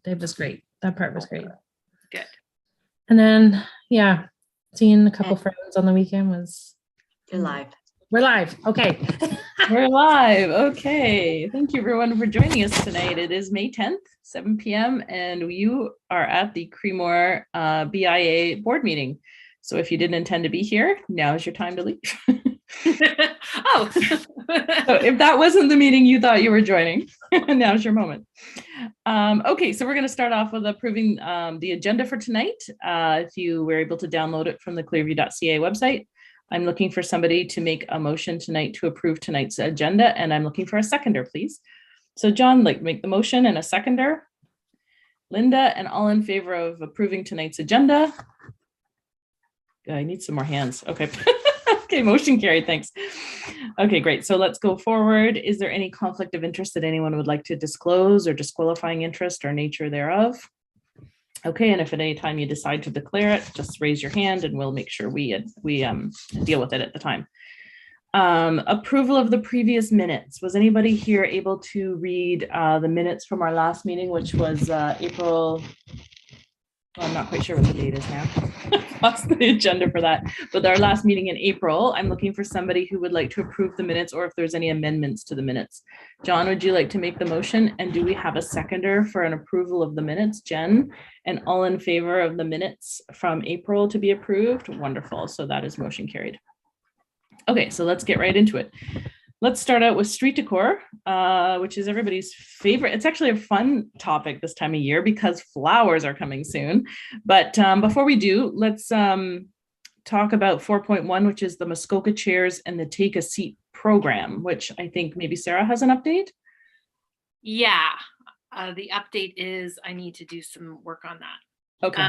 It was great. That part was great. Good. And then, yeah, seeing a couple friends on the weekend was. You're live. We're live. Okay. We're live. Okay. Thank you everyone for joining us tonight. It is May 10th, 7 p.m. and you are at the Creemore BIA board meeting. So if you didn't intend to be here, now is your time to leave. Oh. So if that wasn't the meeting you thought you were joining, now's your moment. Okay, so we're going to start off with approving the agenda for tonight. If you were able to download it from the clearview.ca website, I'm looking for somebody to make a motion tonight to approve tonight's agenda, and I'm looking for a seconder, please. So John, make the motion, and a seconder. Linda, and all in favor of approving tonight's agenda. I need some more hands. Okay. Okay, motion carried. Thanks. Okay, great. So let's go forward. Is there any conflict of interest that anyone would like to disclose, or disqualifying interest or nature thereof? Okay, and if at any time you decide to declare it, just raise your hand and we'll make sure we deal with it at the time. Approval of the previous minutes. Was anybody here able to read the minutes from our last meeting, which was April? Well, I'm not quite sure what the date is now. Lost the agenda for that. But our last meeting in April, I'm looking for somebody who would like to approve the minutes, or if there's any amendments to the minutes. John, would you like to make the motion? And do we have a seconder for an approval of the minutes? Jen, and all in favor of the minutes from April to be approved? Wonderful. So that is motion carried. Okay, so let's get right into it. Let's start out with street decor, which is everybody's favorite. It's actually a fun topic this time of year because flowers are coming soon. But before we do, let's talk about 4.1, which is the Muskoka chairs and the Take a Seat program, which I think maybe Sarah has an update. Yeah, the update is I need to do some work on that. Okay,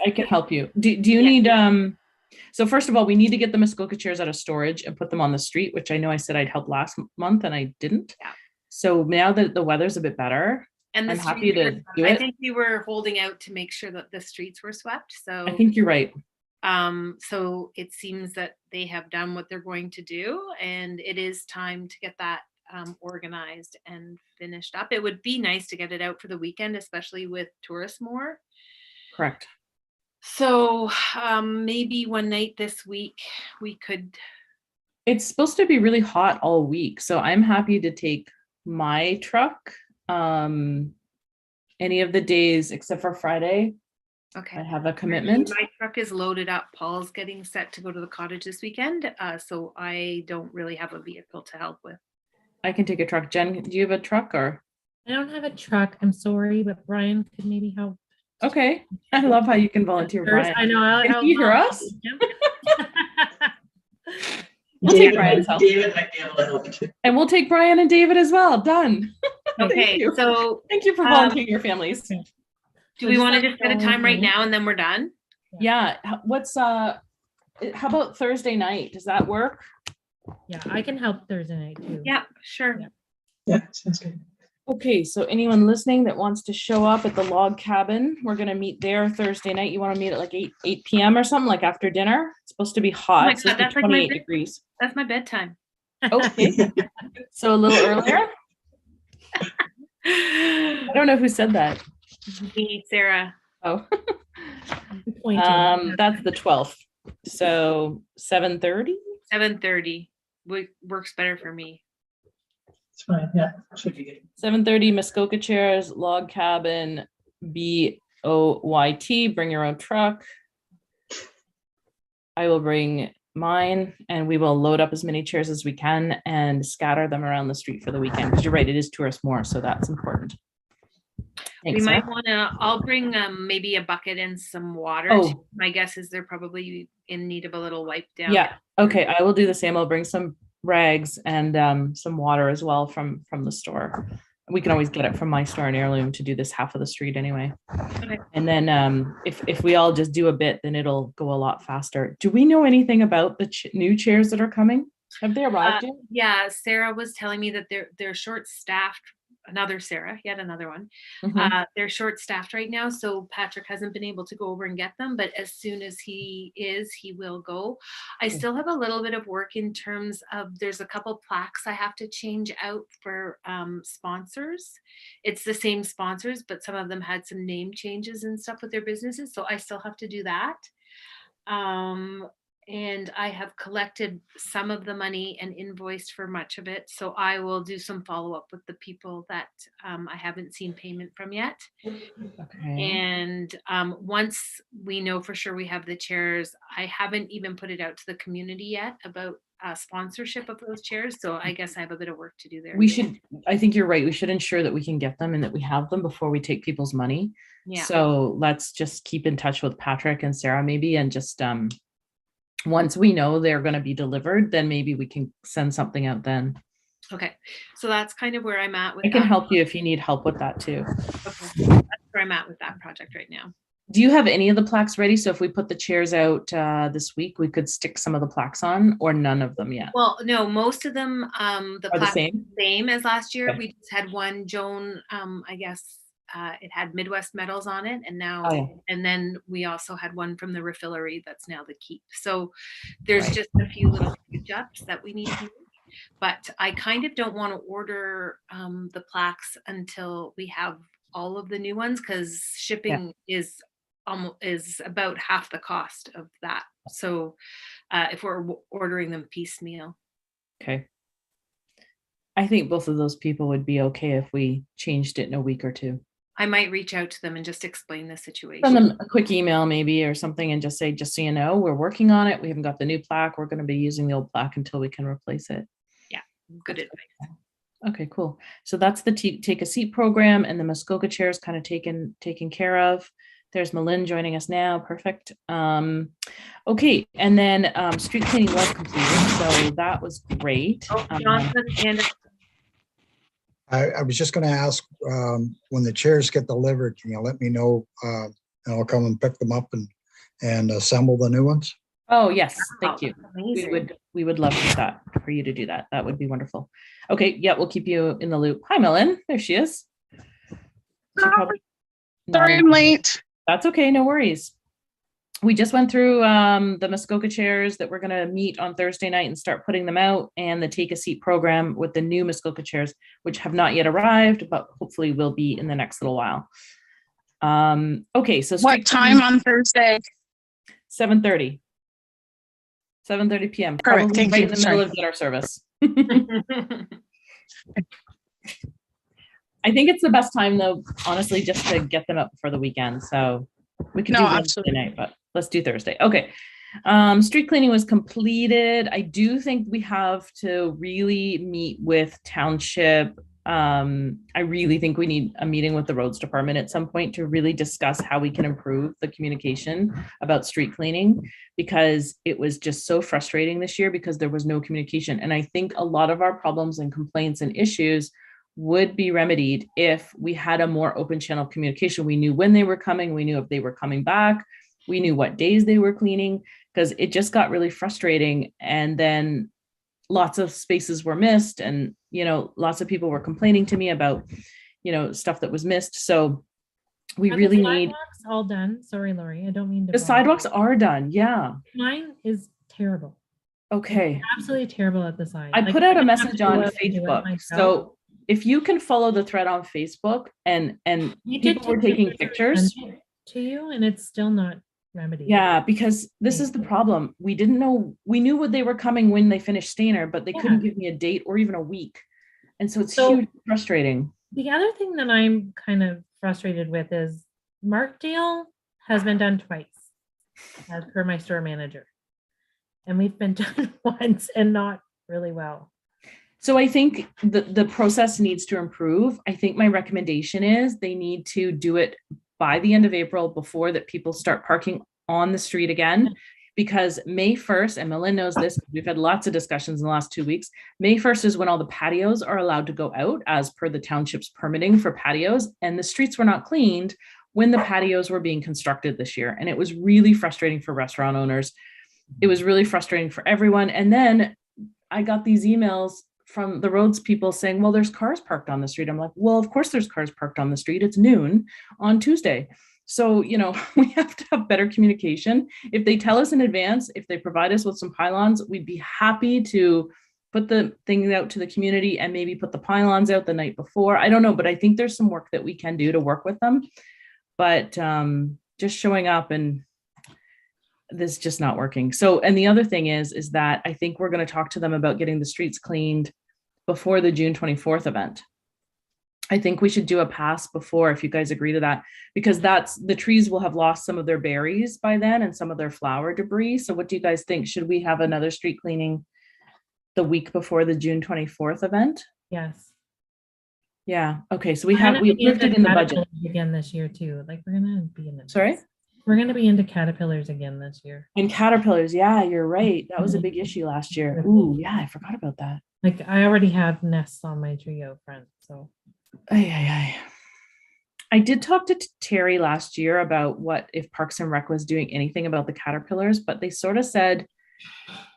I can help you. Do you need... So first of all, we need to get the Muskoka chairs out of storage and put them on the street, which I know I said I'd help last month and I didn't. Yeah. So now that the weather's a bit better, and I'm happy to do it. I think we were holding out to make sure that the streets were swept. So I think you're right. So it seems that they have done what they're going to do, and it is time to get that organized and finished up. It would be nice to get it out for the weekend, especially with tourists more. Correct. So maybe one night this week we could. It's supposed to be really hot all week, so I'm happy to take my truck any of the days except for Friday. Okay. I have a commitment. My truck is loaded up. Paul's getting set to go to the cottage this weekend, so I don't really have a vehicle to help with. I can take a truck. Jen, do you have a truck? Or I don't have a truck. I'm sorry, but Brian could maybe help. Okay. I love how you can volunteer, Brian. I know. Can you hear us? We'll take Brian's help. David might be able to help too. And we'll take Brian and David as well. Done. Okay, so thank you for volunteering your families. Do we want to just set a time right now and then we're done? Yeah. What's how about Thursday night? Does that work? Yeah, I can help Thursday night too. Yeah, sure. Yeah, sounds good. Okay, so anyone listening that wants to show up at the log cabin, we're going to meet there Thursday night. You want to meet at like 8 p.m. or something, like after dinner? It's supposed to be hot. Oh my it's supposed God, to be 28 degrees. That's my bedtime. Okay. So a little earlier? I don't know who said that. Me, Sarah. Oh. That's the 12th. So 7:30? 7:30 works better for me. It's fine. Yeah, should be good. 7:30, Muskoka chairs, log cabin, BOYT, bring your own truck. I will bring mine, and we will load up as many chairs as we can and scatter them around the street for the weekend. Because you're right, it is tourist more, so that's important. Thanks, we might want to, I'll bring maybe a bucket and some water. Oh. My guess is they're probably in need of a little wipe down. Yeah, okay, I will do the same. I'll bring some rags and some water as well from the store. We can always get it from my store in Heirloom to do this half of the street anyway. Okay. And then if we all just do a bit, then it'll go a lot faster. Do we know anything about the new chairs that are coming? Have they arrived yet? Yeah, Sarah was telling me that they're short-staffed another Sarah, yet another one. Mhm. They're short staffed right now, so Patrick hasn't been able to go over and get them, but as soon as he will go. I still have a little bit of work in terms of, there's a couple plaques I have to change out for sponsors. It's the same sponsors, but some of them had some name changes and stuff with their businesses, so I still have to do that. And I have collected some of the money and invoiced for much of it. So I will do some follow up with the people that I haven't seen payment from yet. Okay. And once we know for sure we have the chairs, I haven't even put it out to the community yet about sponsorship of those chairs. So I guess I have a bit of work to do there. I think you're right. We should ensure that we can get them and that we have them before we take people's money. Yeah. So let's just keep in touch with Patrick and Sarah maybe, and just once we know they're going to be delivered, then maybe we can send something out then. Okay. So that's kind of where I'm at with I can that. help you if you need help with that too. Okay. That's where I'm at with that project right now. Do you have any of the plaques ready? So if we put the chairs out this week, we could stick some of the plaques on, or none of them yet? Well, no, most of them, the Are the plaques same? same as last year. Okay. We just had one, Joan, I guess it had Midwest medals on it, and now, Oh, yeah. and then we also had one from the refillery that's now the Keep. So there's Right. just a few little touch-ups that we need to make. But I kind of don't want to order the plaques until we have all of the new ones, because shipping is about half the cost of that. So if we're ordering them piecemeal. Okay. I think both of those people would be okay if we changed it in a week or two. I might reach out to them and just explain the situation. Send them a quick email maybe or something and just say, just so you know, we're working on it. We haven't got the new plaque. We're going to be using the old plaque until we can replace it. Yeah, good advice. Okay, cool. So that's the Take a Seat program, and the Muskoka chair is kind of taken care of. There's Malin joining us now. Perfect. Okay, and then street cleaning was completed, so that was great. Oh, Jonathan, and I was just going to ask, when the chairs get delivered, can you let me know, and I'll come and pick them up and assemble the new ones? Oh, yes, thank you. amazing. We would love that for you to do that. That would be wonderful. Okay, yeah, we'll keep you in the loop. Hi, Melon. There she is. Sorry, I'm late. That's okay, no worries. We just went through the Muskoka chairs that we're going to meet on Thursday night and start putting them out, and the Take a Seat program with the new Muskoka chairs, which have not yet arrived, but hopefully will be in the next little while. Okay, so What time on Thursday? 7:30. 7:30 p.m. Perfect, Probably thank right you. in the middle Sorry. of dinner service. I think it's the best time though, honestly, just to get them up for the weekend. So we can No, do Wednesday absolutely. night, but let's do Thursday. Okay. Street cleaning was completed. I do think we have to really meet with township. I really think we need a meeting with the roads department at some point to really discuss how we can improve the communication about street cleaning, because it was just so frustrating this year because there was no communication. And I think a lot of our problems and complaints and issues would be remedied if we had a more open channel of communication. We knew when they were coming, we knew if they were coming back, we knew what days they were cleaning, because it just got really frustrating. And then lots of spaces were missed, and lots of people were complaining to me about stuff that was missed. So we Are the really need sidewalks all done? Sorry, Lori, I don't mean to. the bother. sidewalks are done. Yeah. Mine is terrible. Okay. Absolutely terrible at the side. I Like, put out a have message to on go out and do it Facebook. myself. So if you can follow the thread on Facebook, and You did people were take taking pictures. and send it to you, and it's still not remedied. Yeah, because this is the problem. We didn't know, we knew what they were coming when they finished Stainer, but they couldn't give me a date or even a week. And so it's huge frustrating. The other thing that I'm kind of frustrated with is Markdale has been done twice, as per my store manager. And we've been done once and not really well. So I think the process needs to improve. I think my recommendation is they need to do it by the end of April, before that people start parking on the street again. Because May 1st, and Melinda knows this, we've had lots of discussions in the last 2 weeks. May 1st is when all the patios are allowed to go out as per the township's permitting for patios. And the streets were not cleaned when the patios were being constructed this year. And it was really frustrating for restaurant owners. It was really frustrating for everyone. And then I got these emails from the roads people saying, well, there's cars parked on the street. I'm like, well, of course there's cars parked on the street. It's noon on Tuesday. So, we have to have better communication. If they tell us in advance, if they provide us with some pylons, we'd be happy to put the thing out to the community and maybe put the pylons out the night before. I don't know, but I think there's some work that we can do to work with them. But just showing up and this is just not working. So, and the other thing is that I think we're going to talk to them about getting the streets cleaned before the June 24th event. I think we should do a pass before, if you guys agree to that, because the trees will have lost some of their berries by then and some of their flower debris. So what do you guys think? Should we have another street cleaning the week before the June 24th event? Yes. Yeah. Okay. So We're we gonna be approved into it in the budget. caterpillars again this year too. Like we're gonna be in the Sorry? We're gonna be into caterpillars again this year. And caterpillars. Yeah, you're right. That was a big issue last year. Ooh, yeah, I forgot about that. Like I already have nests on my tree out front. So I did talk to Terry last year about what if Parks and Rec was doing anything about the caterpillars, but they sort of said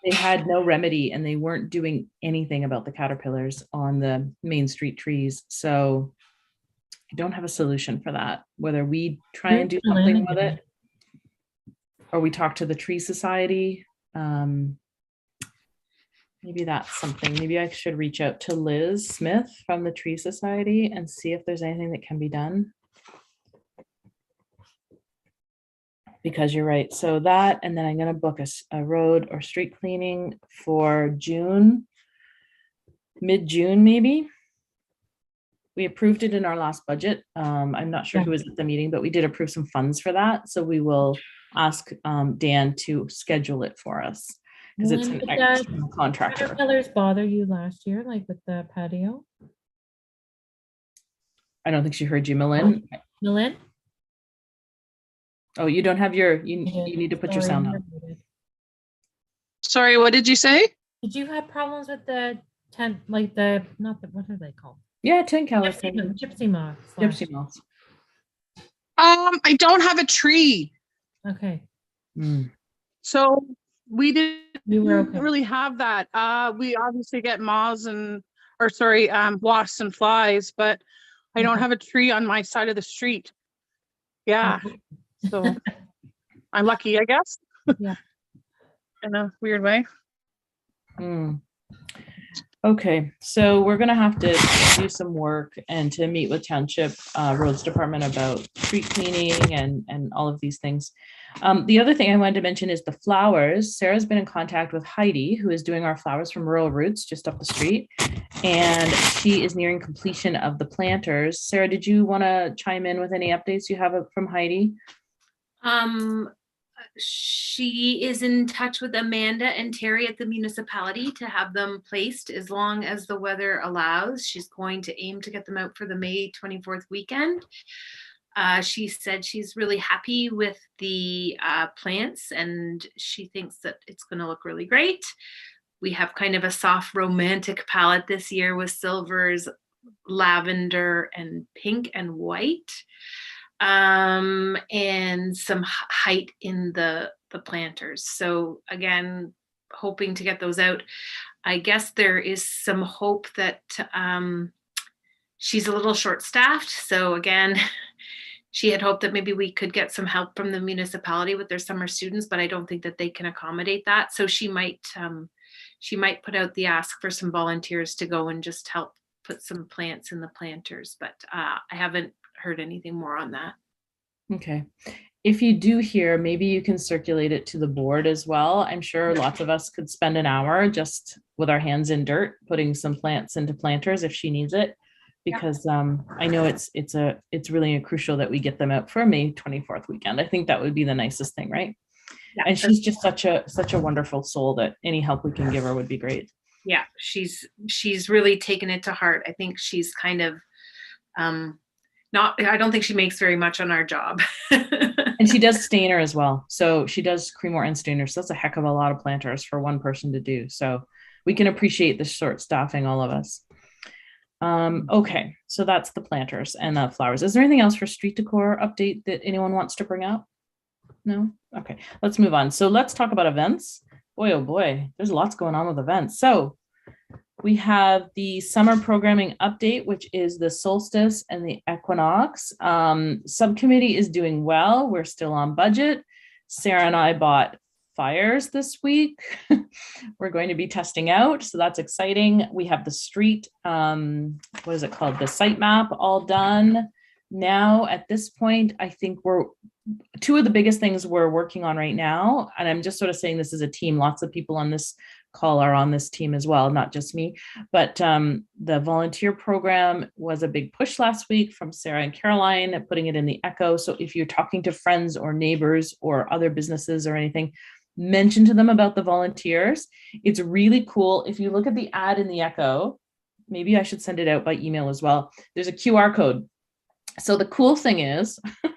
they had no remedy and they weren't doing anything about the caterpillars on the Main Street trees. So I don't have a solution for that, whether we try and do something with it or we talk to the Tree Society. Maybe that's something. Maybe I should reach out to Liz Smith from the Tree Society and see if there's anything that can be done. Because you're right. So that, and then I'm going to book a road or street cleaning for June, mid-June, maybe. We approved it in our last budget. I'm not sure who was at the meeting, but we did approve some funds for that. So we will ask Dan to schedule it for us because it's an external contractor. Caterpillars bother you last year, like with the patio? I don't think she heard you, Malin. Malin? Oh, you don't have you need to put your sound on. Sorry, what did you say? Did you have problems with the tent, like what are they called? Yeah, 10 calories. Gypsy moths. Gypsy moths. I don't have a tree. Okay. So we didn't okay. really have that. We obviously get moths wasps and flies, but I don't have a tree on my side of the street. Yeah. So I'm lucky, I guess. Yeah. In a weird way. Okay, so we're gonna have to do some work and to meet with Township Roads Department about street cleaning and all of these things. The other thing I wanted to mention is the flowers. Sarah's been in contact with Heidi, who is doing our flowers from Rural Roots just up the street, and she is nearing completion of the planters. Sarah, did you want to chime in with any updates you have from Heidi? She is in touch with Amanda and Terry at the municipality to have them placed as long as the weather allows. She's going to aim to get them out for the May 24th weekend. She said she's really happy with the plants and she thinks that it's going to look really great. We have kind of a soft romantic palette this year with silvers, lavender, and pink and white. And some height in the planters. So again, hoping to get those out. I guess there is some hope that she's a little short-staffed. So again, she had hoped that maybe we could get some help from the municipality with their summer students, but I don't think that they can accommodate that. So she might put out the ask for some volunteers to go and just help put some plants in the planters, but I haven't heard anything more on that. Okay. If you do hear, maybe you can circulate it to the board as well. I'm sure lots of us could spend an hour just with our hands in dirt, putting some plants into planters if she needs it, because I know it's really crucial that we get them out for May 24th weekend. I think that would be the nicest thing, right? Yeah, and she's just such a wonderful soul that any help we can give her would be great. Yeah, she's really taken it to heart. I think she's kind of I don't think she makes very much on our job. And she does stainer as well. So she does Creemore and stainer. So that's a heck of a lot of planters for one person to do. So we can appreciate the short staffing, all of us. Okay, so that's the planters and the flowers. Is there anything else for street decor update that anyone wants to bring up? No? Okay, let's move on. So let's talk about events. Boy, oh boy, there's lots going on with events. So We have the summer programming update, which is the solstice and the equinox. Subcommittee is doing well. We're still on budget. Sarah and I bought fires this week. We're going to be testing out, so that's exciting. We have the street, what is it called? The site map all done. Now, at this point, I think two of the biggest things we're working on right now, and I'm just sort of saying this as a team, lots of people on this call are on this team as well, not just me, but the volunteer program was a big push last week from Sarah and Caroline, putting it in the Echo. So if you're talking to friends or neighbors or other businesses or anything, mention to them about the volunteers. It's really cool. If you look at the ad in the Echo, maybe I should send it out by email as well. There's a QR code. So the cool thing is, I'm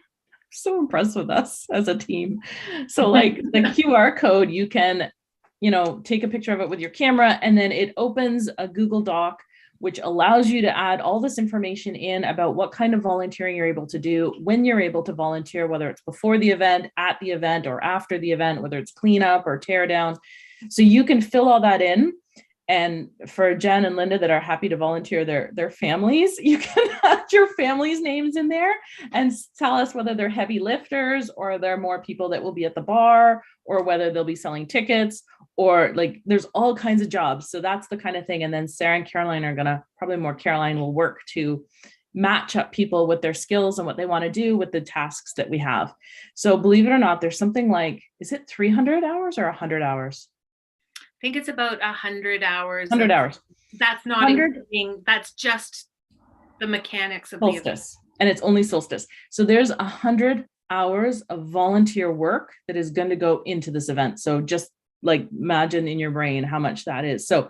so impressed with us as a team. So like the QR code, you can, take a picture of it with your camera, and then it opens a Google Doc, which allows you to add all this information in about what kind of volunteering you're able to do, when you're able to volunteer, whether it's before the event, at the event, or after the event, whether it's cleanup or tear down. So you can fill all that in. And for Jen and Linda that are happy to volunteer their families, you can add your family's names in there and tell us whether they're heavy lifters or they're more people that will be at the bar, or whether they'll be selling tickets, or like there's all kinds of jobs. So that's the kind of thing. And then Sarah and Caroline are gonna, probably more Caroline will work to match up people with their skills and what they want to do with the tasks that we have. So believe it or not, there's something like, is it 300 hours or 100 hours? I think it's about 100 hours. 100 hours. That's not including, that's just the mechanics of solstice, the event. And it's only solstice. So there's 100 hours of volunteer work that is going to go into this event. So just like imagine in your brain how much that is. So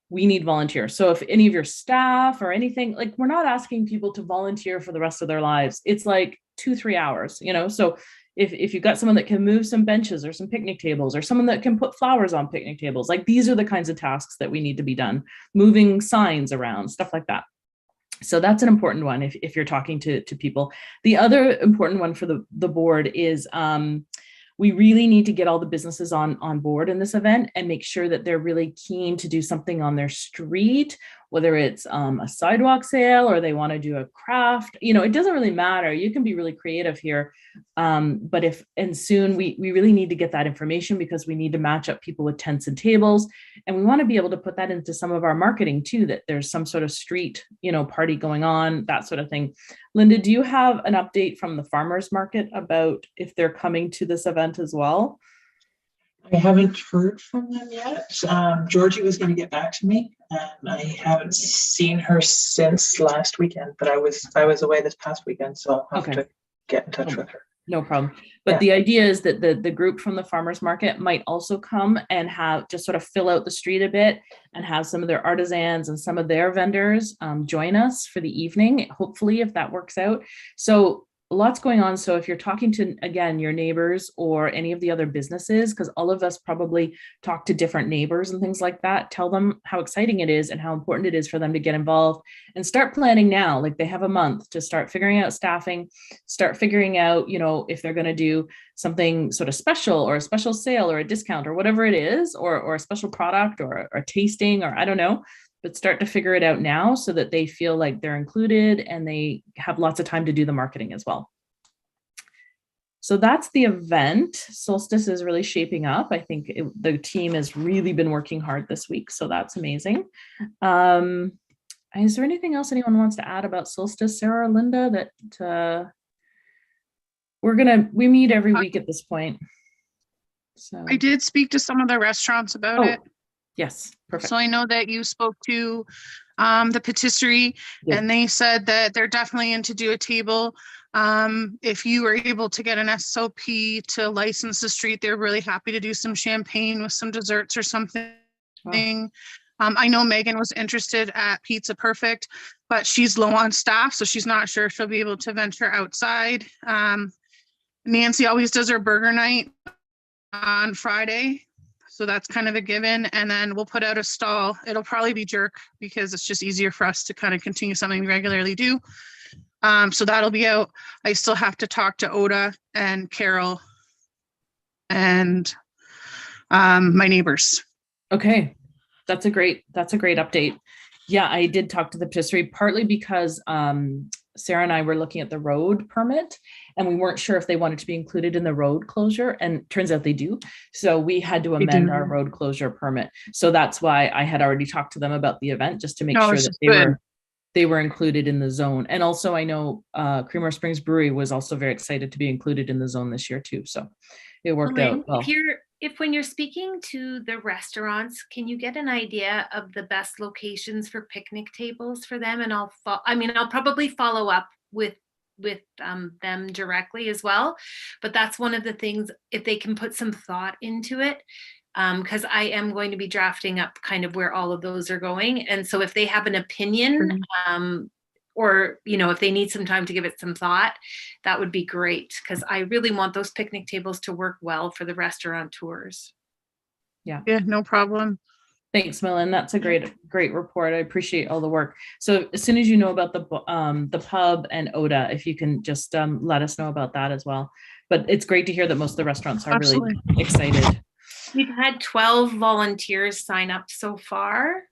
we need volunteers. So if any of your staff or anything, like we're not asking people to volunteer for the rest of their lives. It's like 2-3 hours, so if you've got someone that can move some benches or some picnic tables, or someone that can put flowers on picnic tables, like these are the kinds of tasks that we need to be done, moving signs around, stuff like that. So that's an important one if you're talking to people. The other important one for the board is we really need to get all the businesses on board in this event and make sure that they're really keen to do something on their street, whether it's a sidewalk sale or they want to do a craft. It doesn't really matter. You can be really creative here. But soon we really need to get that information, because we need to match up people with tents and tables. And we want to be able to put that into some of our marketing too, that there's some sort of street, party going on, that sort of thing. Linda, do you have an update from the farmers market about if they're coming to this event as well? I haven't heard from them yet. Georgie was going to get back to me, and I haven't seen her since last weekend, but I was away this past weekend, so I'll have to get in touch with her. No problem. But the idea is that the group from the farmers market might also come and have just sort of fill out the street a bit and have some of their artisans and some of their vendors join us for the evening, hopefully, if that works out. So lots going on. So if you're talking to, again, your neighbors or any of the other businesses, because all of us probably talk to different neighbors and things like that, tell them how exciting it is and how important it is for them to get involved and start planning now. Like they have a month to start figuring out staffing, start figuring out, if they're going to do something sort of special or a special sale or a discount or whatever it is, or a special product or a tasting, or I don't know. But start to figure it out now so that they feel like they're included and they have lots of time to do the marketing as well. So that's the event. Solstice is really shaping up. I think the team has really been working hard this week, so that's amazing. Is there anything else anyone wants to add about Solstice, Sarah or Linda, that we meet every week at this point? So I did speak to some of the restaurants about it. Yes, perfect. So I know that you spoke to the patisserie, and they said that they're definitely in to do a table. If you were able to get an SOP to license the street, they're really happy to do some champagne with some desserts or something. Wow. I know Megan was interested at Pizza Perfect, but she's low on staff, so she's not sure if she'll be able to venture outside. Nancy always does her burger night on Friday. So that's kind of a given. And then we'll put out a stall. It'll probably be jerk because it's just easier for us to kind of continue something we regularly do. So that'll be out. I still have to talk to Oda and Carol and my neighbors. Okay. That's a great update. Yeah, I did talk to the patisserie partly because Sarah and I were looking at the road permit and we weren't sure if they wanted to be included in the road closure, and turns out they do. So we had to amend our road closure permit. So that's why I had already talked to them about the event, just to make sure this that is they were included in the zone. And also I know Creemore Springs Brewery was also very excited to be included in the zone this year too. So it worked out well. If when you're speaking to the restaurants, can you get an idea of the best locations for picnic tables for them? And I'll probably follow up with them directly as well. But that's one of the things, if they can put some thought into it, because I am going to be drafting up kind of where all of those are going. And so if they have an opinion, or, if they need some time to give it some thought, that would be great, because I really want those picnic tables to work well for the restaurateurs. Yeah, no problem. Thanks, Millen. That's a great report. I appreciate all the work. So as soon as you know about the pub and Oda, if you can just let us know about that as well. But it's great to hear that most of the restaurants are really excited. We've had 12 volunteers sign up so far.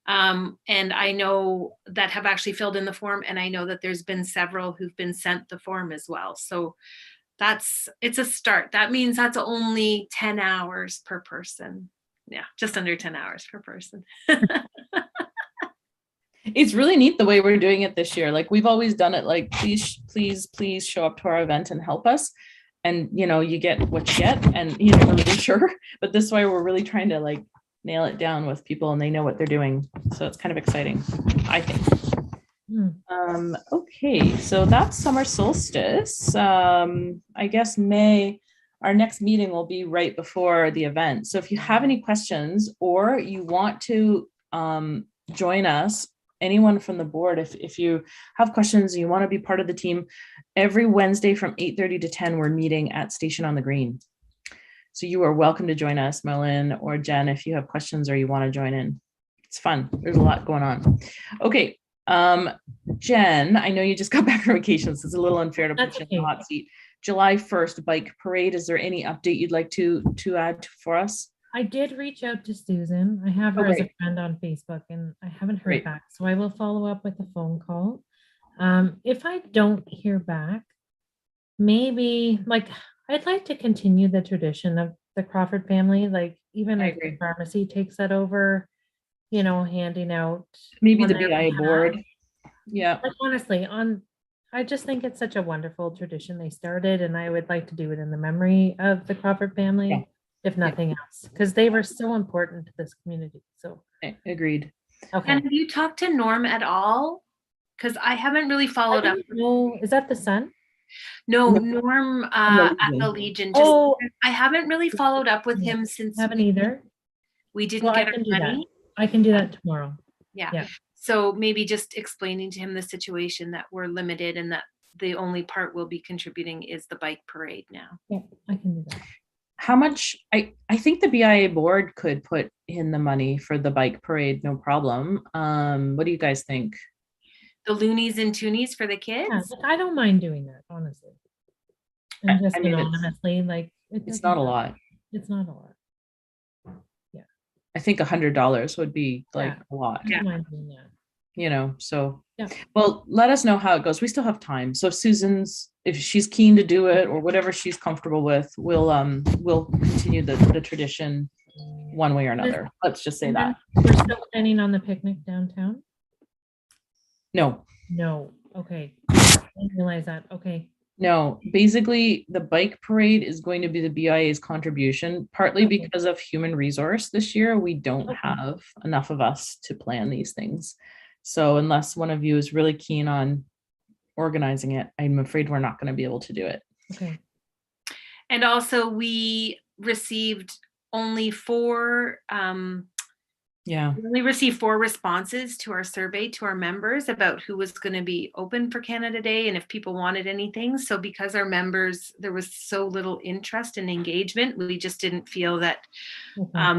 And I know that have actually filled in the form, and I know that there's been several who've been sent the form as well. So it's a start. That means that's only 10 hours per person. Yeah, just under 10 hours per person. It's really neat the way we're doing it this year. Like, we've always done it like, please show up to our event and help us. And, you get what you get, and you're never really sure. But this way we're really trying to like nail it down with people, and they know what they're doing. So it's kind of exciting, I think. Okay, so that's summer solstice. I guess our next meeting will be right before the event. So if you have any questions or you want to join us, anyone from the board, if you have questions and you want to be part of the team, every Wednesday from 8:30 to 10, we're meeting at Station on the Green. So you are welcome to join us, Merlin or Jen, if you have questions or you want to join in. It's fun. There's a lot going on. Okay. Jen, I know you just got back from vacation, so it's a little unfair to put you in the hot seat. July 1st bike parade. Is there any update you'd like to add for us? I did reach out to Susan. I have her as a friend on Facebook, and I haven't heard back. So I will follow up with a phone call. If I don't hear back, maybe I'd like to continue the tradition of the Crawford family, even if the pharmacy takes that over, handing out. Maybe the BIA board. Yeah. Honestly, I just think it's such a wonderful tradition they started, and I would like to do it in the memory of the Crawford family, if nothing else, because they were so important to this community. So agreed. Okay. And have you talked to Norm at all? Because I haven't really followed up. No, is that the son? No, Norm at the Legion. I haven't really followed up with him since. Haven't either. We didn't get our money. I can do that tomorrow. Yeah. So maybe just explaining to him the situation, that we're limited and that the only part we'll be contributing is the bike parade now. Yeah, I can do that. How much? I think the BIA board could put in the money for the bike parade, no problem. What do you guys think? The loonies and toonies for the kids? Yeah, I don't mind doing that, honestly. And just anonymously, it's not a lot. It's not a lot. Yeah. I think $100 would be a lot. I don't mind doing that. So well, let us know how it goes. We still have time. So if she's keen to do it or whatever she's comfortable with, we'll continue the tradition one way or another. Let's just say that. We're still planning on the picnic downtown? No. Okay. I didn't realize that. Okay. No, basically the bike parade is going to be the BIA's contribution, partly because of human resource this year. We don't have enough of us to plan these things. So unless one of you is really keen on organizing it, I'm afraid we're not going to be able to do it. Okay. And also we received only 4 we received 4 responses to our survey to our members about who was going to be open for Canada Day and if people wanted anything. So because our members, there was so little interest and engagement, we just didn't feel that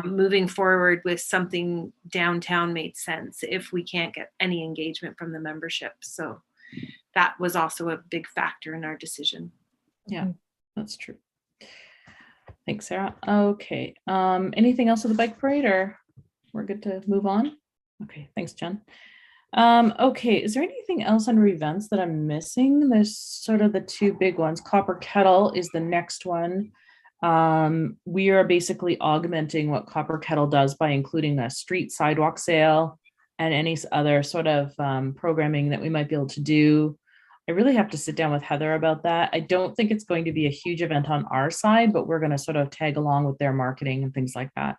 moving forward with something downtown made sense if we can't get any engagement from the membership. So that was also a big factor in our decision. Yeah, that's true. Thanks, Sarah. Okay. Anything else with the bike parade or? we're good to move on? Okay, thanks, Jen. Okay, is there anything else under events that I'm missing? There's sort of the two big ones. Copper Kettle is the next one. We are basically augmenting what Copper Kettle does by including a street sidewalk sale and any other sort of programming that we might be able to do. I really have to sit down with Heather about that. I don't think it's going to be a huge event on our side, but we're going to sort of tag along with their marketing and things like that.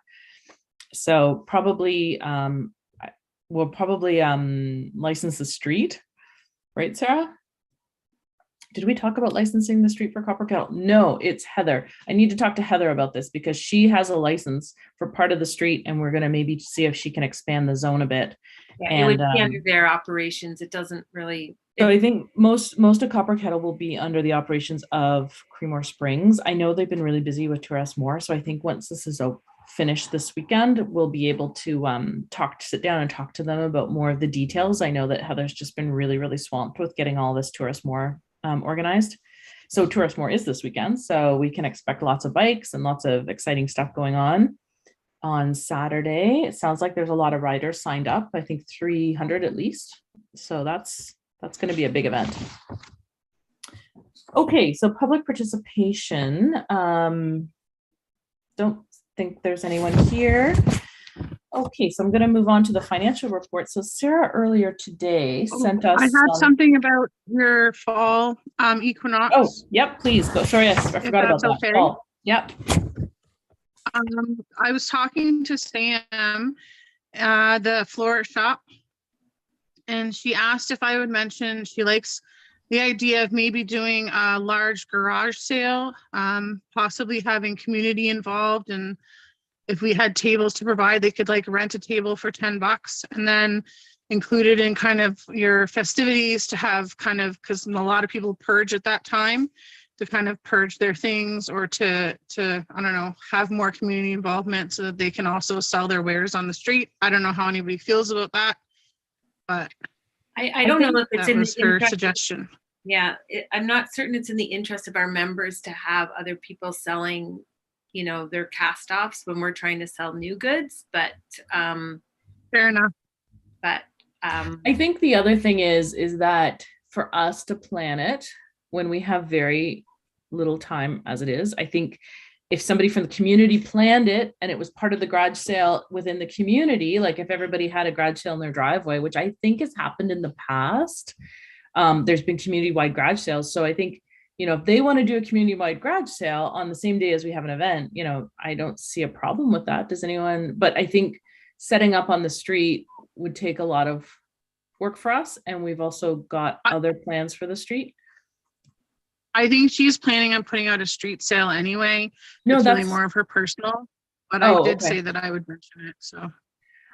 So probably we'll probably license the street, right, Sarah? Did we talk about licensing the street for Copper Kettle? No, it's Heather. I need to talk to Heather about this because she has a license for part of the street, and we're going to maybe see if she can expand the zone a bit. Yeah, it would be under their operations. It doesn't really. So I think most of Copper Kettle will be under the operations of Creemore Springs. I know they've been really busy with Tourist More, so I think once this is finished this weekend, we'll be able to sit down and talk to them about more of the details. I know that Heather's just been really, really swamped with getting all this Tourist More organized. So Tourist More is this weekend, so we can expect lots of bikes and lots of exciting stuff going on Saturday. It sounds like there's a lot of riders signed up. I think 300 at least. So that's going to be a big event. Okay, so public participation. Don't think there's anyone here. Okay, so I'm going to move on to the financial report. So Sarah earlier today sent us. I had something about your fall equinox. Oh, yep, please go. Sorry, I forgot about that. Okay. Fall. Yep. I was talking to Sam, the floor shop, and she asked if I would mention she likes the idea of maybe doing a large garage sale, possibly having community involved, and if we had tables to provide, they could like rent a table for $10 and then included in kind of your festivities to have kind of, because a lot of people purge at that time, to kind of purge their things or to I don't know, have more community involvement so that they can also sell their wares on the street. I don't know how anybody feels about that, but I don't know if it's in the her suggestion. Yeah, I'm not certain it's in the interest of our members to have other people selling, their cast-offs when we're trying to sell new goods, but fair enough. But I think the other thing is that for us to plan it when we have very little time as it is, I think if somebody from the community planned it and it was part of the garage sale within the community, like if everybody had a garage sale in their driveway, which I think has happened in the past, there's been community-wide garage sales. So I think, if they want to do a community-wide garage sale on the same day as we have an event, I don't see a problem with that. Does anyone? But I think setting up on the street would take a lot of work for us. And we've also got other plans for the street. I think she's planning on putting out a street sale anyway. No, it's that's really more of her personal, but I did say that I would mention it. So,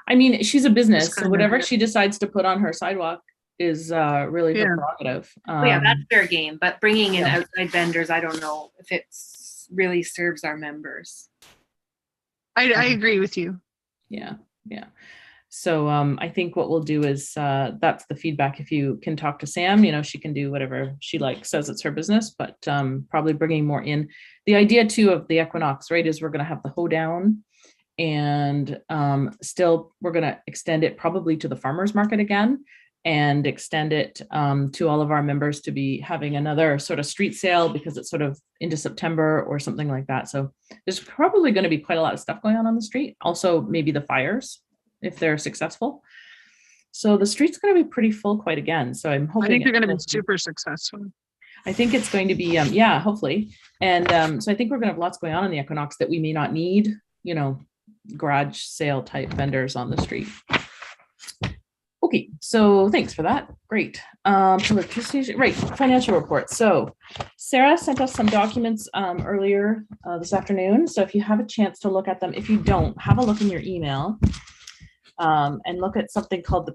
I mean, she's a business, so whatever she decides to put on her sidewalk is really her prerogative. Yeah, that's fair game. But bringing in outside vendors, I don't know if it really serves our members. I agree with you. Yeah. So I think what we'll do is that's the feedback. If you can talk to Sam, she can do whatever she likes, says it's her business, but probably bringing more in. The idea too of the equinox, right, is we're going to have the hoedown, and still we're going to extend it probably to the farmers market again, and extend it to all of our members to be having another sort of street sale because it's sort of into September or something like that. So there's probably going to be quite a lot of stuff going on the street. Also, maybe the fires, if they're successful. So the street's going to be pretty full quite again. So I'm hoping. I think they're going to be super successful. I think it's going to be, hopefully. And so I think we're going to have lots going on in the equinox that we may not need, garage sale type vendors on the street. Okay, so thanks for that. Great. Right, financial report. So Sarah sent us some documents earlier this afternoon. So if you have a chance to look at them, if you don't, have a look in your email and look at something called the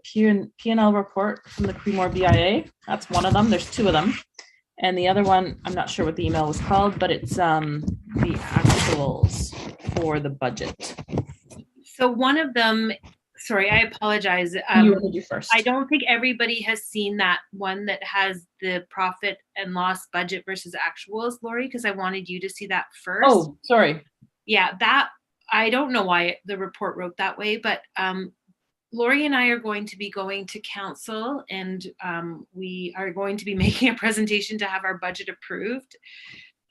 P&L report from the Creemore BIA. That's one of them. There's two of them. And the other one, I'm not sure what the email was called, but it's the actuals for the budget. So one of them, sorry, I apologize. You want to do first? I don't think everybody has seen that one that has the profit and loss budget versus actuals, Lori, because I wanted you to see that first. Oh, sorry. Yeah, that I don't know why the report wrote that way, but Lori and I are going to be going to council, and we are going to be making a presentation to have our budget approved.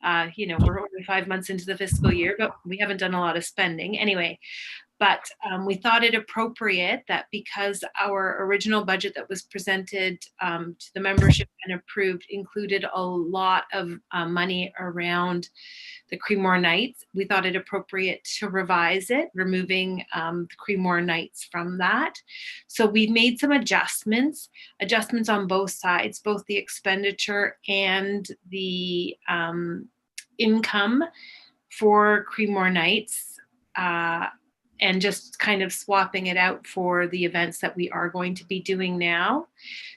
We're only 5 months into the fiscal year, but we haven't done a lot of spending anyway. But we thought it appropriate that because our original budget that was presented to the membership and approved included a lot of money around the Creemore Nights, we thought it appropriate to revise it, removing the Creemore Nights from that. So we've made some adjustments on both sides, both the expenditure and the income for Creemore Nights, and just kind of swapping it out for the events that we are going to be doing now,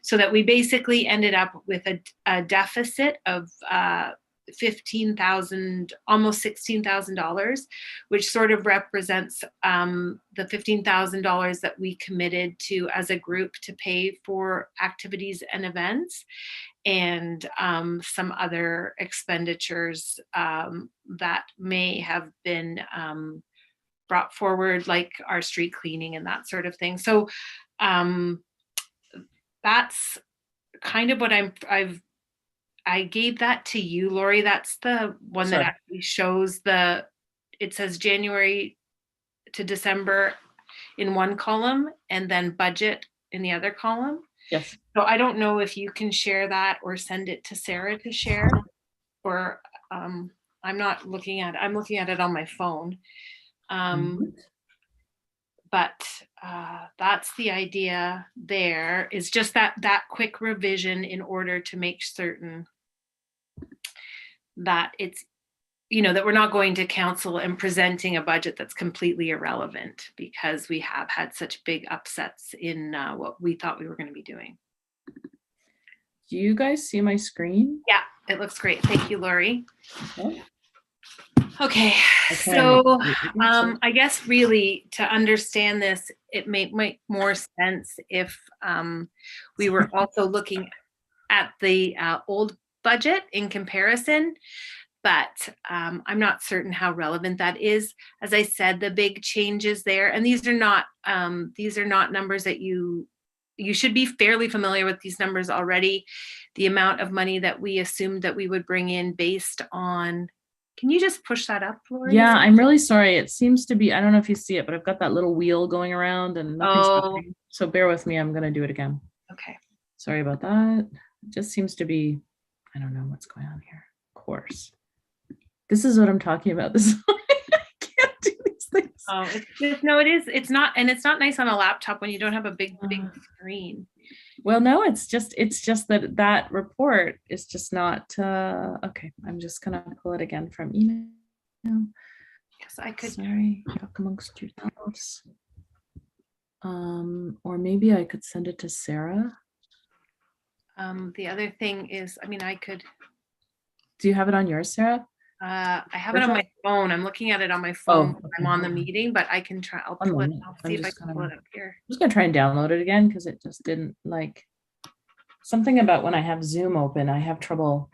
so that we basically ended up with a deficit of $15,000, almost $16,000, which sort of represents the $15,000 that we committed to as a group to pay for activities and events, and some other expenditures that may have been brought forward, like our street cleaning and that sort of thing. So that's kind of what I gave that to you, Lori. That's the one that actually shows it says January to December in one column and then budget in the other column. Yes. So I don't know if you can share that or send it to Sarah to share, or I'm looking at it on my phone. But that's the idea there, is just that quick revision in order to make certain that it's, that we're not going to council and presenting a budget that's completely irrelevant, because we have had such big upsets in what we thought we were going to be doing. Do you guys see my screen? Yeah, it looks great. Thank you, Lori. Okay, Okay, so I guess really to understand this, it may make more sense if we were also looking at the old budget in comparison, but I'm not certain how relevant that is. As I said, the big changes there, and these are not numbers that you should be fairly familiar with these numbers already. The amount of money that we assumed that we would bring in based on, can you just push that up, Lori? Yeah, I'm really sorry. It seems to be, I don't know if you see it, but I've got that little wheel going around and nothing's happening. So bear with me. I'm going to do it again. Okay. Sorry about that. It just seems to be, I don't know what's going on here. Of course. This is what I'm talking about. This is why I can't do these things. Oh, it's not, and it's not nice on a laptop when you don't have a big screen. Well, no, it's just that report is just not, okay. I'm just going to pull it again from email. Yes, I could. Sorry, talk amongst yourselves. Or maybe I could send it to Sarah. The other thing is, I could. Do you have it on yours, Sarah? I have it on my phone. I'm looking at it on my phone. Okay. I'm on the meeting, but I can try. I'll pull it. I'll see if I can pull it up here. I'm just gonna try and download it again because it just didn't something about when I have Zoom open, I have trouble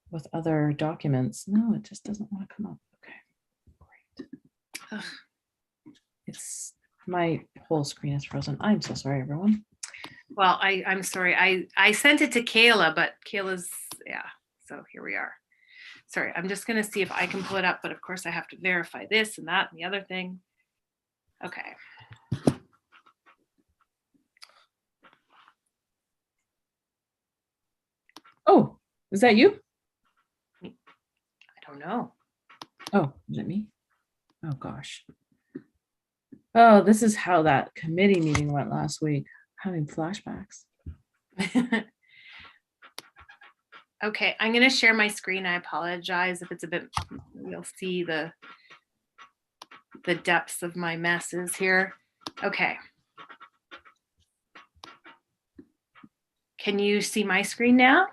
with other documents. No, it just doesn't want to come up. Okay, great. It's my whole screen is frozen. I'm so sorry, everyone. Well, I'm sorry. I sent it to Kayla, but Kayla's, so here we are. Sorry, I'm just going to see if I can pull it up, but of course I have to verify this and that and the other thing. Okay. Oh, is that you? I don't know. Oh, is it me? Oh, gosh. Oh, this is how that committee meeting went last week. Having flashbacks. Okay, I'm going to share my screen. I apologize if it's a bit, you'll see the depths of my messes here. Okay. Can you see my screen now?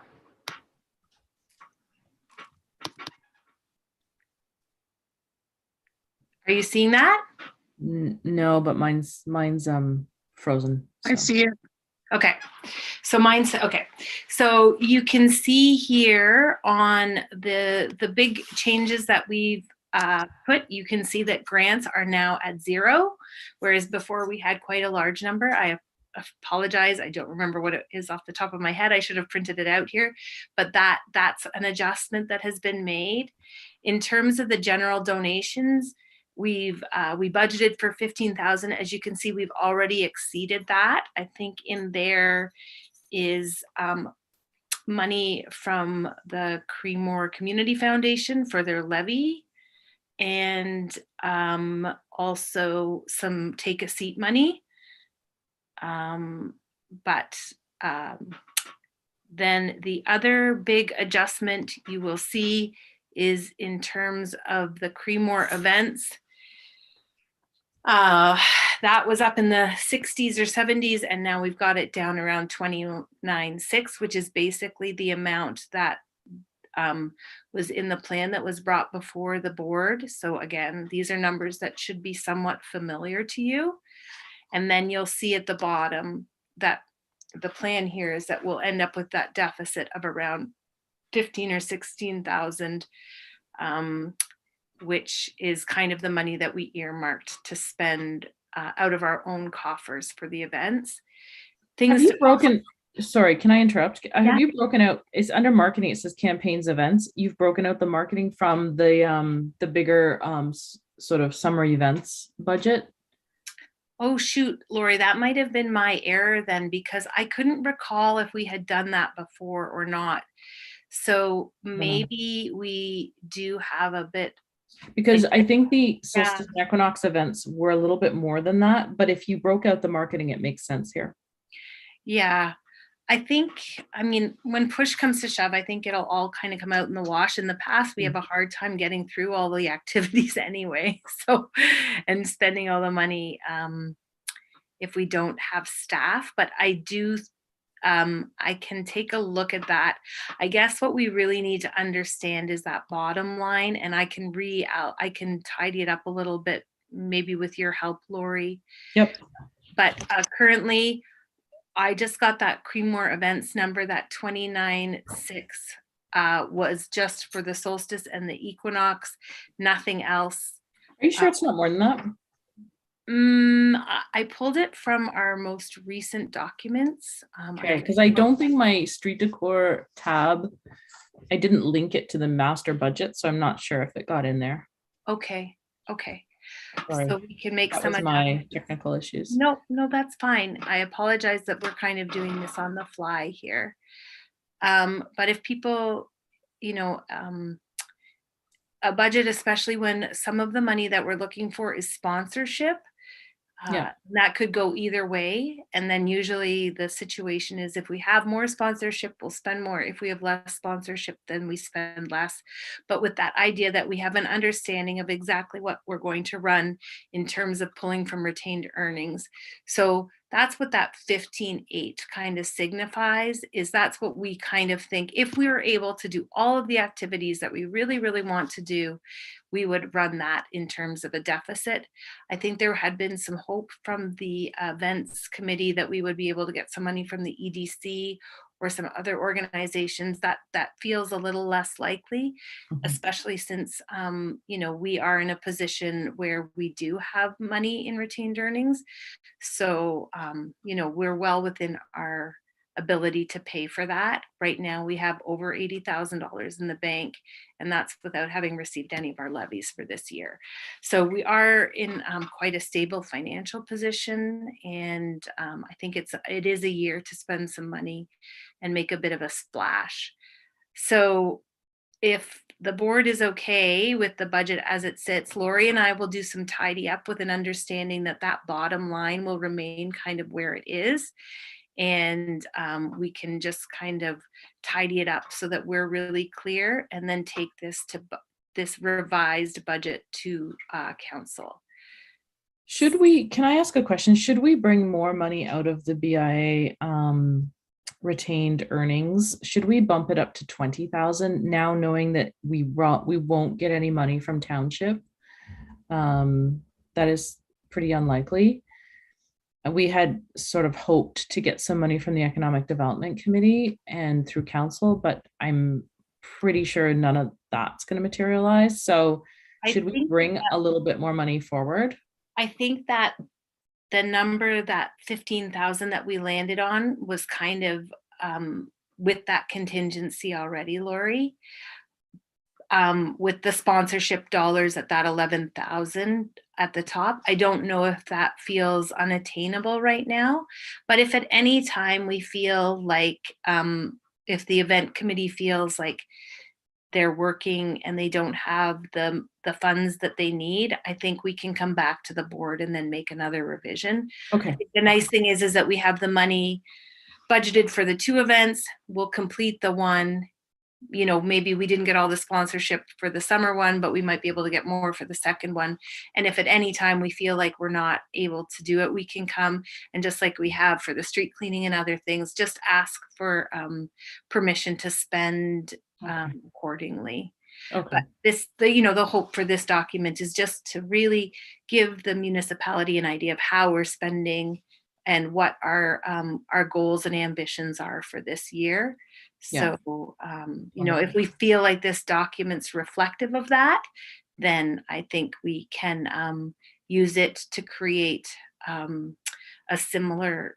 Are you seeing that? No, but mine's frozen. So. I see it. Okay, so mine's okay. So you can see here on the big changes that we've put, you can see that grants are now at 0, whereas before we had quite a large number. I apologize, I don't remember what it is off the top of my head. I should have printed it out here, but that's an adjustment that has been made. In terms of the general donations, we budgeted for 15,000. As you can see, we've already exceeded that. I think in there is money from the Creemore Community Foundation for their levy, and also some take a seat money. But then the other big adjustment you will see is in terms of the Creemore events. That was up in the 60s or 70s, and now we've got it down around 29.6, which is basically the amount that was in the plan that was brought before the board. So again, these are numbers that should be somewhat familiar to you. And then you'll see at the bottom that the plan here is that we'll end up with that deficit of around 15 or 16,000, which is kind of the money that we earmarked to spend out of our own coffers for the events. Have you broken, sorry, can I interrupt? Yeah. Have you broken out, it's under marketing, it says campaigns, events. You've broken out the marketing from the bigger sort of summer events budget? Oh, shoot, Lori, that might have been my error then, because I couldn't recall if we had done that before or not. So maybe we do have a bit. Because I think the solstice and equinox events were a little bit more than that, but if you broke out the marketing, it makes sense here. Yeah, I think, I mean, when push comes to shove, I think it'll all kind of come out in the wash. In the past, we have a hard time getting through all the activities anyway. So, and spending all the money if we don't have staff, but I do, I can take a look at that. I guess what we really need to understand is that bottom line, and I can tidy it up a little bit, maybe with your help, Lori. Yep. But currently, I just got that Creemore events number, that 29.6 was just for the solstice and the equinox, nothing else. Are you sure it's not more than that? I pulled it from our most recent documents. Okay, because I don't think my street decor tab, I didn't link it to the master budget, so I'm not sure if it got in there. Okay. Sorry. So we can make That some was my technical issues. No, that's fine. I apologize that we're kind of doing this on the fly here. But if people, a budget, especially when some of the money that we're looking for is sponsorship, that could go either way. And then usually the situation is if we have more sponsorship, we'll spend more. If we have less sponsorship, then we spend less. But with that idea that we have an understanding of exactly what we're going to run in terms of pulling from retained earnings. So that's what that 15.8 kind of signifies, is that's what we kind of think. If we were able to do all of the activities that we really, really want to do, we would run that in terms of a deficit. I think there had been some hope from the events committee that we would be able to get some money from the EDC or some other organizations. That feels a little less likely, especially since we are in a position where we do have money in retained earnings. So we're well within our ability to pay for that. Right now we have over $80,000 in the bank, and that's without having received any of our levies for this year. So we are in quite a stable financial position, and I think it is a year to spend some money and make a bit of a splash. So if the board is okay with the budget as it sits, Lori and I will do some tidy up with an understanding that that bottom line will remain kind of where it is. And we can just kind of tidy it up so that we're really clear, and then take this revised budget to council. Can I ask a question? Should we bring more money out of the BIA retained earnings? Should we bump it up to 20,000 now, knowing that we won't get any money from township? That is pretty unlikely. We had sort of hoped to get some money from the Economic Development Committee and through council, but I'm pretty sure none of that's going to materialize. So I Should we think bring a little bit more money forward? I think that the number, that 15,000 that we landed on, was kind of with that contingency already, Lori. With the sponsorship dollars at that 11,000 at the top, I don't know if that feels unattainable right now. But if at any time we feel like, if the event committee feels like they're working and they don't have the funds that they need, I think we can come back to the board and then make another revision. Okay. The nice thing is that we have the money budgeted for the 2 events. We'll complete the one. You know, maybe we didn't get all the sponsorship for the summer one, but we might be able to get more for the second one. And if at any time we feel like we're not able to do it, we can come and, just like we have for the street cleaning and other things, just ask for permission to spend accordingly. Okay. But the hope for this document is just to really give the municipality an idea of how we're spending and what our goals and ambitions are for this year. Yeah. So, if we feel like this document's reflective of that, then I think we can use it to create a similar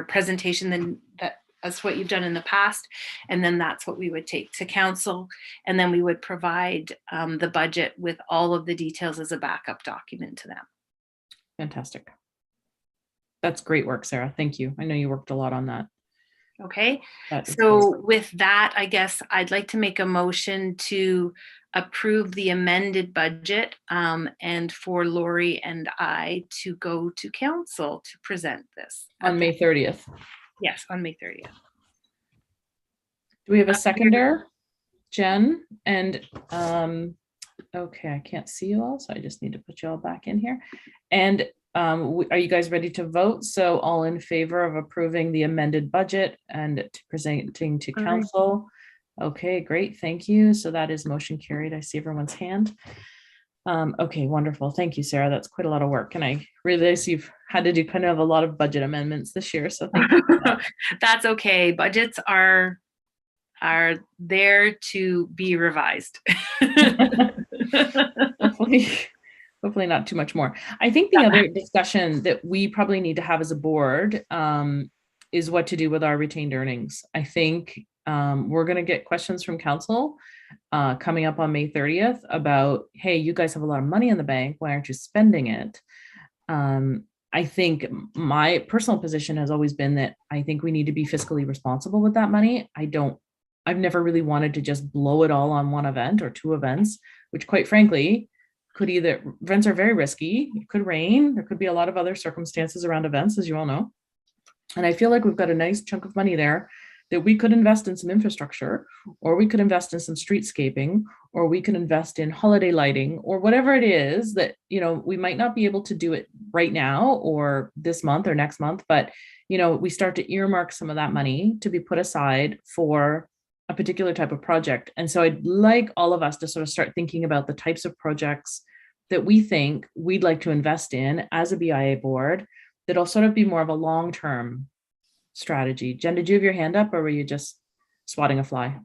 presentation than that. That's what you've done in the past. And then that's what we would take to council. And then we would provide the budget with all of the details as a backup document to them. Fantastic. That's great work, Sarah. Thank you. I know you worked a lot on that. Okay. That is So great. with that, I guess I'd like to make a motion to approve the amended budget and for Lori and I to go to council to present this. On May 30th. Yes, on May 30th. Do we have a seconder? Jen? And okay, I can't see you all, so I just need to put you all back in here. And are you guys ready to vote? So all in favor of approving the amended budget and presenting to council? Okay, great, thank you. So that is motion carried. I see everyone's hand. Okay, wonderful. Thank you, Sarah. That's quite a lot of work. And I realize you've had to do kind of a lot of budget amendments this year. So thank you. That's okay. Budgets are there to be revised. Hopefully not too much more. I think the other discussion that we probably need to have as a board is what to do with our retained earnings. I think we're going to get questions from council coming up on May 30th about, hey, you guys have a lot of money in the bank. Why aren't you spending it? I think my personal position has always been that I think we need to be fiscally responsible with that money. I've never really wanted to just blow it all on one event or 2 events, which quite frankly, events are very risky. It could rain. There could be a lot of other circumstances around events, as you all know. And I feel like we've got a nice chunk of money there that we could invest in some infrastructure, or we could invest in some streetscaping, or we could invest in holiday lighting, or whatever it is that, we might not be able to do it right now or this month or next month, but, we start to earmark some of that money to be put aside for a particular type of project. And so I'd like all of us to sort of start thinking about the types of projects that we think we'd like to invest in as a BIA board that'll sort of be more of a long-term strategy. Jen, did you have your hand up or were you just swatting a fly?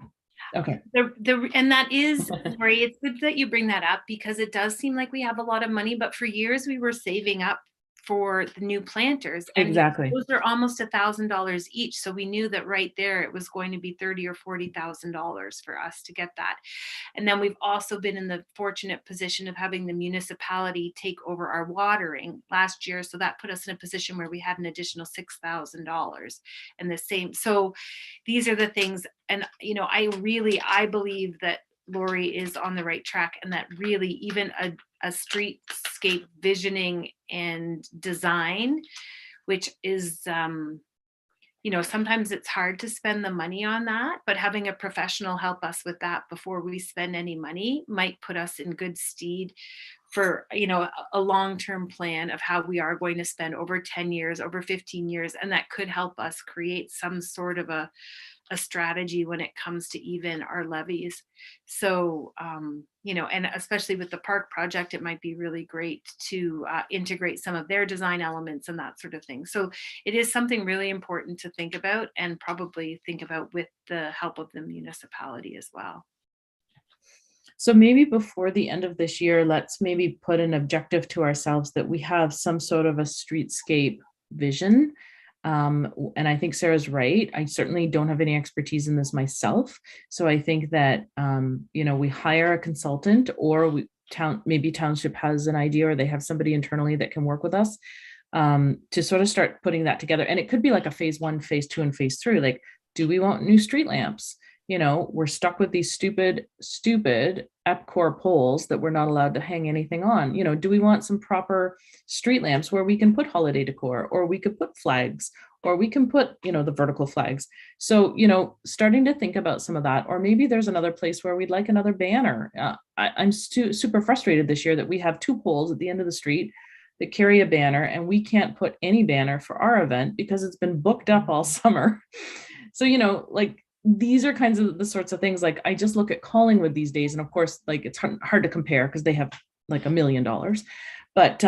Okay. And that is, Lori, it's good that you bring that up because it does seem like we have a lot of money, but for years we were saving up for the new planters. And exactly. Those are almost $1,000 each. So we knew that right there, it was going to be $30,000 or $40,000 for us to get that. And then we've also been in the fortunate position of having the municipality take over our watering last year. So that put us in a position where we had an additional $6,000 and the same. So these are the things. And, I believe that Lori is on the right track and that really even a streetscape visioning and design, which is, sometimes it's hard to spend the money on that, but having a professional help us with that before we spend any money might put us in good stead for, a long-term plan of how we are going to spend over 10 years, over 15 years. And that could help us create some sort of a strategy when it comes to even our levies. So, and especially with the park project, it might be really great to integrate some of their design elements and that sort of thing. So it is something really important to think about and probably think about with the help of the municipality as well. So maybe before the end of this year, let's maybe put an objective to ourselves that we have some sort of a streetscape vision. And I think Sarah's right. I certainly don't have any expertise in this myself. So I think that, we hire a consultant, or maybe township has an idea, or they have somebody internally that can work with us to sort of start putting that together. And it could be like a phase 1, phase 2, and phase 3. Like, do we want new street lamps? We're stuck with these stupid EPCOR poles that we're not allowed to hang anything on. Do we want some proper street lamps where we can put holiday decor, or we could put flags, or we can put, the vertical flags. So, starting to think about some of that, or maybe there's another place where we'd like another banner. I'm super frustrated this year that we have 2 poles at the end of the street that carry a banner, and we can't put any banner for our event because it's been booked up all summer. So, like, these are kinds of the sorts of things, like I just look at Collingwood these days, and of course, like, it's hard to compare because they have like $1 million. But,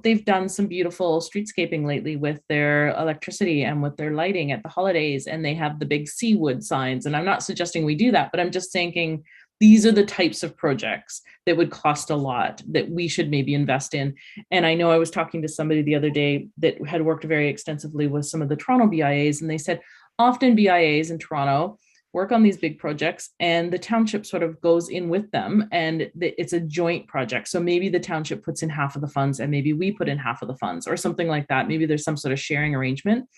they've done some beautiful streetscaping lately with their electricity and with their lighting at the holidays, and they have the big Seawood signs. And I'm not suggesting we do that, but I'm just thinking these are the types of projects that would cost a lot that we should maybe invest in. And I know I was talking to somebody the other day that had worked very extensively with some of the Toronto BIAs, and they said often BIAs in Toronto work on these big projects and the township sort of goes in with them, and it's a joint project. So maybe the township puts in half of the funds and maybe we put in half of the funds, or something like that. Maybe there's some sort of sharing arrangement.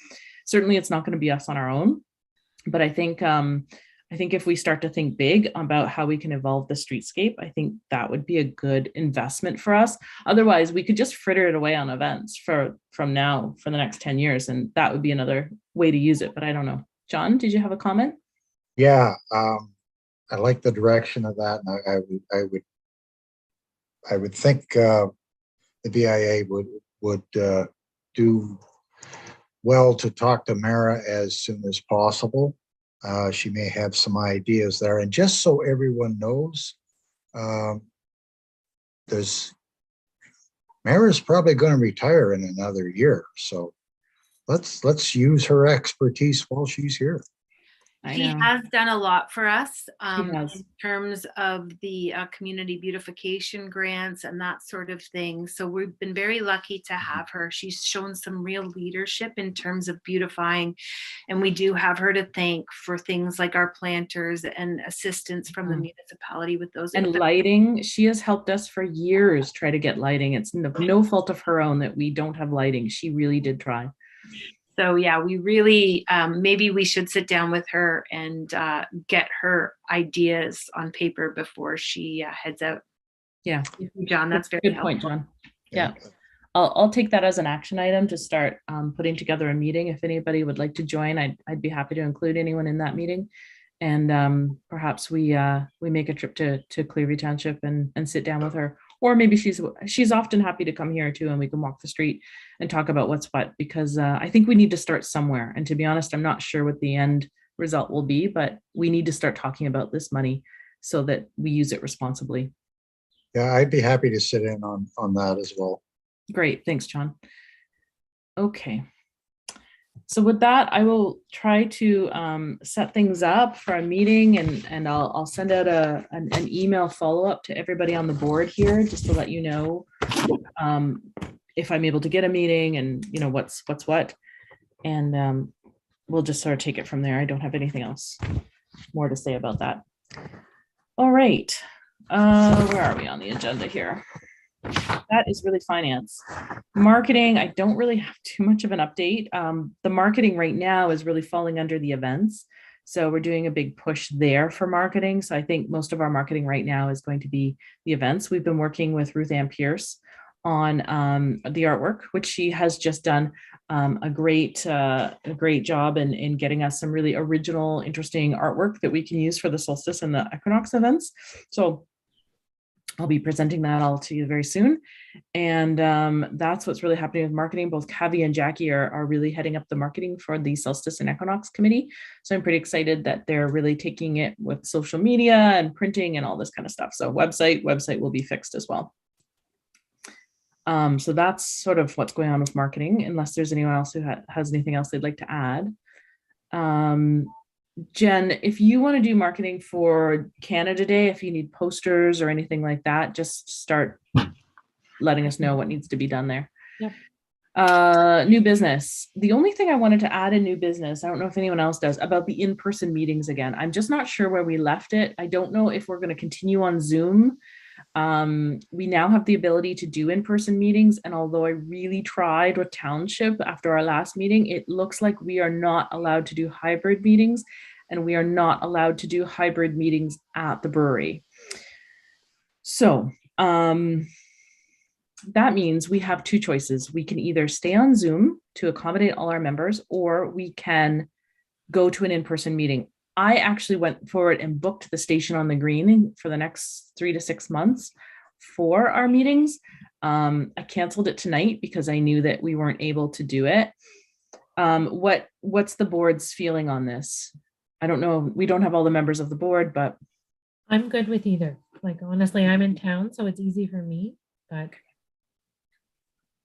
Certainly it's not going to be us on our own, but I think if we start to think big about how we can evolve the streetscape, I think that would be a good investment for us. Otherwise, we could just fritter it away on events from now for the next 10 years. And that would be another way to use it, but I don't know. John, did you have a comment? Yeah, I like the direction of that. And I would think the BIA would do well to talk to Mara as soon as possible. She may have some ideas there. And just so everyone knows, Mara's probably going to retire in another year. So let's use her expertise while she's here. She has done a lot for us has. in terms of the community beautification grants and that sort of thing. So we've been very lucky to have her. She's shown some real leadership in terms of beautifying. And we do have her to thank for things like our planters and assistance from the municipality with those. And lighting. She has helped us for years try to get lighting. It's no fault of her own that we don't have lighting. She really did try. So yeah, we really, maybe we should sit down with her and get her ideas on paper before she heads out. Yeah. John, that's very good helpful. point, John. Yeah. I'll take that as an action item to start putting together a meeting. If anybody would like to join, I'd be happy to include anyone in that meeting. And perhaps we make a trip to Clearview Township and sit down with her. Or maybe she's often happy to come here too, and we can walk the street and talk about what's what, because I think we need to start somewhere. And to be honest, I'm not sure what the end result will be, but we need to start talking about this money so that we use it responsibly. Yeah, I'd be happy to sit in on that as well. Great, thanks, John. Okay. So with that, I will try to set things up for a meeting, and I'll send out an email follow-up to everybody on the board here, just to let you know if I'm able to get a meeting and what's what. And we'll just sort of take it from there. I don't have anything else more to say about that. All right. Where are we on the agenda here? That is really finance. Marketing, I don't really have too much of an update. The marketing right now is really falling under the events. So we're doing a big push there for marketing. So I think most of our marketing right now is going to be the events. We've been working with Ruth Ann Pierce on the artwork, which she has just done a great job in getting us some really original, interesting artwork that we can use for the solstice and the equinox events. So I'll be presenting that all to you very soon. And that's what's really happening with marketing. Both Kavi and Jackie are really heading up the marketing for the Solstice and Equinox Committee. So I'm pretty excited that they're really taking it with social media and printing and all this kind of stuff. So website will be fixed as well. So that's sort of what's going on with marketing, unless there's anyone else who has anything else they'd like to add. Jen, if you want to do marketing for Canada Day, if you need posters or anything like that, just start letting us know what needs to be done there. Yep. New business. The only thing I wanted to add in new business, I don't know if anyone else does, about the in-person meetings again. I'm just not sure where we left it. I don't know if we're going to continue on Zoom. We now have the ability to do in-person meetings, and although I really tried with Township after our last meeting, it looks like we are not allowed to do hybrid meetings, and we are not allowed to do hybrid meetings at the brewery. So that means we have two choices. We can either stay on Zoom to accommodate all our members, or we can go to an in-person meeting. I actually went forward and booked the Station on the Green for the next 3 to 6 months for our meetings. I canceled it tonight because I knew that we weren't able to do it. What's the board's feeling on this? I don't know. We don't have all the members of the board, but I'm good with either. Like, honestly, I'm in town, so it's easy for me, but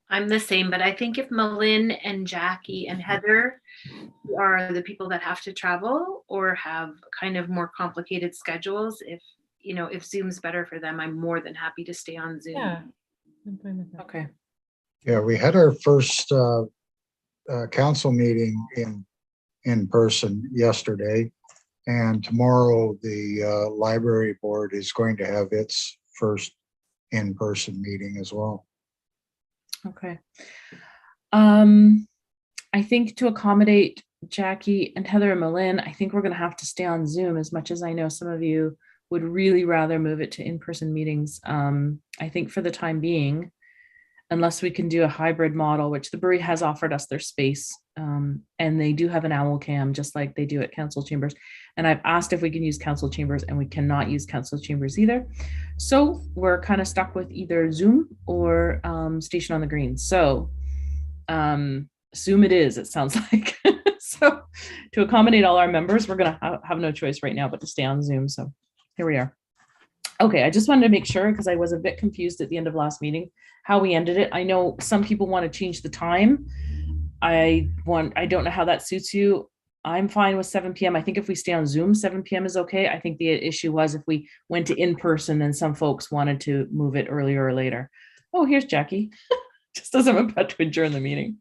I'm the same, but I think if Malin and Jackie and Heather are the people that have to travel or have kind of more complicated schedules, if Zoom's better for them, I'm more than happy to stay on Zoom. yeah, I'm fine with that. okay. Yeah, we had our first council meeting in person yesterday. And tomorrow, the library board is going to have its first in-person meeting as well. Okay. I think to accommodate Jackie and Heather and Malin, I think we're going to have to stay on Zoom, as much as I know some of you would really rather move it to in-person meetings. I think for the time being, unless we can do a hybrid model, which the brewery has offered us their space, and they do have an owl cam, just like they do at council chambers. And I've asked if we can use council chambers, and we cannot use council chambers either. So we're kind of stuck with either Zoom or Station on the Green. So Zoom it is, it sounds like. So to accommodate all our members, we're going to have no choice right now but to stay on Zoom. So here we are. Okay, I just wanted to make sure, because I was a bit confused at the end of last meeting how we ended it. I know some people want to change the time. I don't know how that suits you. I'm fine with 7 p.m. I think if we stay on Zoom, 7 p.m. is okay. I think the issue was if we went to in-person, then some folks wanted to move it earlier or later. Oh, here's Jackie. Just as I'm about to adjourn the meeting.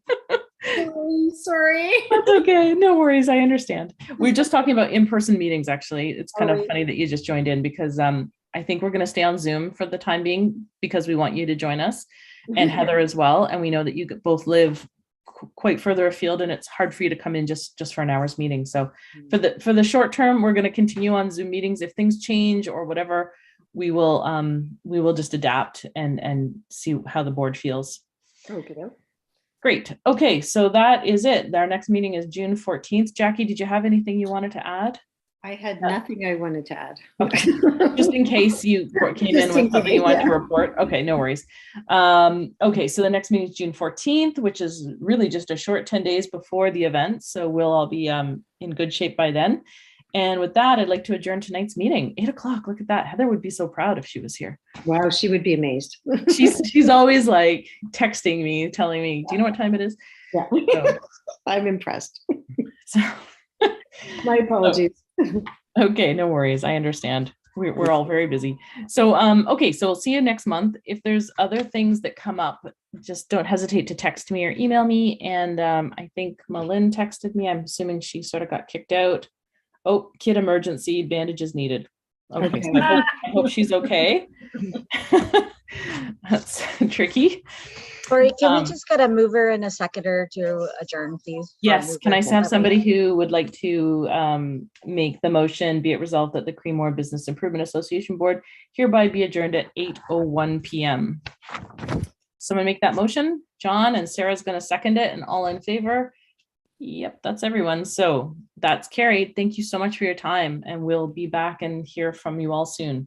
Sorry. That's okay. No worries. I understand. We're just talking about in-person meetings, actually. It's kind of funny that you just joined in, because I think we're going to stay on Zoom for the time being, because we want you to join us, and Heather as well. And we know that you both live quite further afield, and it's hard for you to come in just for an hour's meeting. So for the short term, we're going to continue on Zoom meetings. If things change or whatever, we will just adapt and see how the board feels. Okay. Great. Okay, so that is it. Our next meeting is June 14th. Jackie, did you have anything you wanted to add? I had nothing I wanted to add. Okay. Just in case you came in with something you wanted to report. Okay, no worries. Okay, so the next meeting is June 14th, which is really just a short 10 days before the event. So we'll all be in good shape by then. And with that, I'd like to adjourn tonight's meeting. 8 o'clock. Look at that. Heather would be so proud if she was here. Wow, she would be amazed. She's always like texting me, telling me, do you know what time it is? Yeah. So, I'm impressed. so My apologies. okay, no worries. I understand. We're all very busy. So, okay, so we'll see you next month. If there's other things that come up, just don't hesitate to text me or email me. And I think Malin texted me. I'm assuming she sort of got kicked out. Oh, kid emergency, bandages needed. Okay, so I hope she's okay. That's tricky. Corey, can we just get a mover and a seconder to adjourn, please? Yes, can I have somebody who would like to make the motion, be it resolved that the Creemore Business Improvement Association Board hereby be adjourned at 8:01 p.m. Someone make that motion? John, and Sarah's going to second it, and all in favor? Yep, that's everyone. So that's carried. Thank you so much for your time, and we'll be back and hear from you all soon.